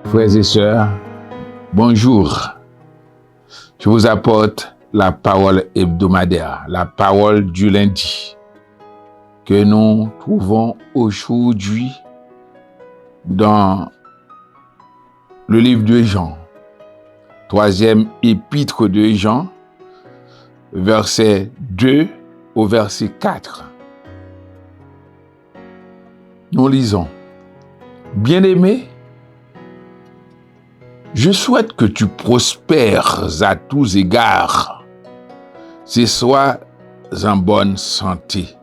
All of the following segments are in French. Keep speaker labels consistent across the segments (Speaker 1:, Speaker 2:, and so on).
Speaker 1: Frères et sœurs, bonjour. Je vous apporte la parole hebdomadaire, la parole du lundi, que nous trouvons aujourd'hui dans le livre de Jean, 3e épître de Jean, verset 2 au verset 4. Nous lisons: Bien-aimé, je souhaite que tu prospères à tous égards, et sois en bonne santé,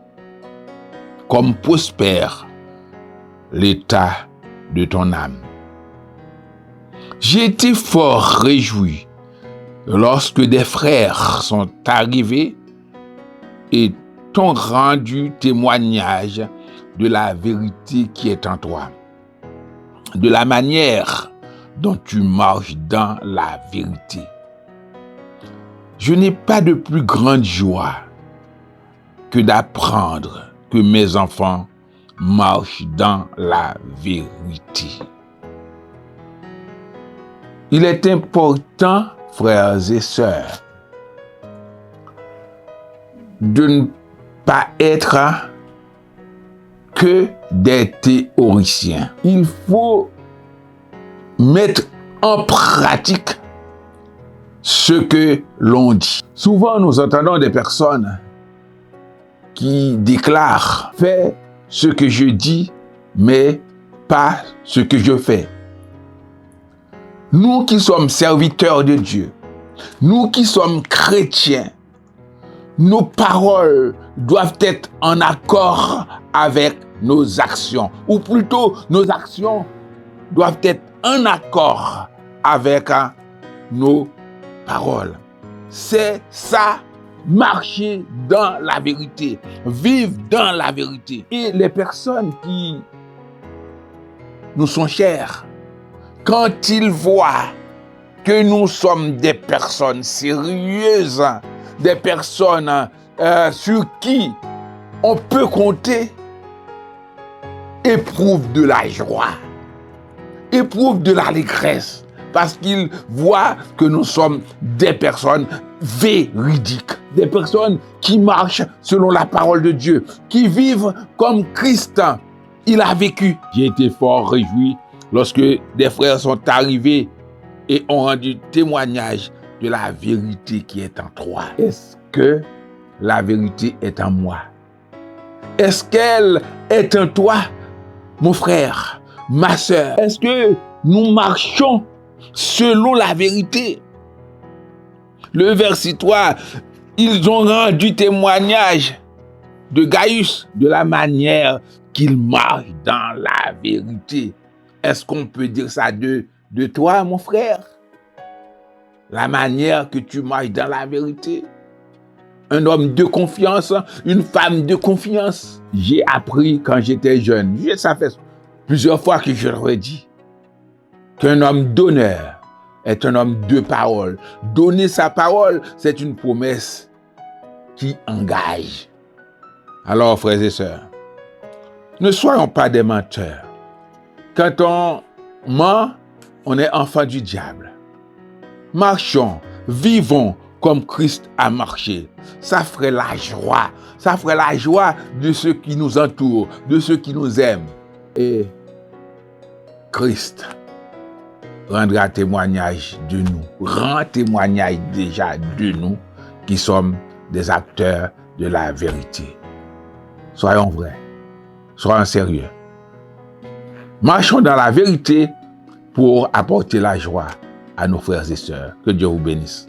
Speaker 1: comme prospère l'état de ton âme. J'ai été fort réjoui lorsque des frères sont arrivés et t'ont rendu témoignage de la vérité qui est en toi, de la manière dont tu marches dans la vérité. Je n'ai pas de plus grande joie que d'apprendre que mes enfants marchent dans la vérité. Il est important, frères et sœurs, de ne pas être que des théoriciens. Il faut mettre en pratique ce que l'on dit. Souvent, nous entendons des personnes qui déclarent « Fais ce que je dis, mais pas ce que je fais ». Nous qui sommes serviteurs de Dieu, nous qui sommes chrétiens, nos paroles doivent être en accord avec nos actions, ou plutôt nos actions doivent être en accord avec nos paroles. C'est ça, marcher dans la vérité, vivre dans la vérité. Et les personnes qui nous sont chères, quand ils voient que nous sommes des personnes sérieuses, des personnes sur qui on peut compter, éprouvent de la joie, éprouvent de l'allégresse, parce qu'ils voient que nous sommes des personnes véridiques, des personnes qui marchent selon la parole de Dieu, qui vivent comme Christ il a vécu. J'ai été fort réjoui lorsque des frères sont arrivés et ont rendu témoignage de la vérité qui est en toi. Est-ce que la vérité est en moi? Est-ce qu'elle est en toi, mon frère, ma sœur? Est-ce que nous marchons selon la vérité? Le verset 3, ils ont rendu témoignage de Gaius, de la manière qu'il marche dans la vérité. Est-ce qu'on peut dire ça de toi, mon frère? La manière que tu marches dans la vérité? Un homme de confiance, une femme de confiance. J'ai appris quand j'étais jeune, ça fait plusieurs fois que je le redis, qu'un homme d'honneur est un homme de parole. Donner sa parole, c'est une promesse qui engage. Alors, frères et sœurs, ne soyons pas des menteurs. Quand on ment, on est enfant du diable. Marchons, vivons comme Christ a marché. Ça ferait la joie. Ça ferait la joie de ceux qui nous entourent, de ceux qui nous aiment. Et Christ rendra témoignage de nous, rend témoignage déjà de nous qui sommes des acteurs de la vérité. Soyons vrais, soyons sérieux. Marchons dans la vérité pour apporter la joie à nos frères et sœurs. Que Dieu vous bénisse.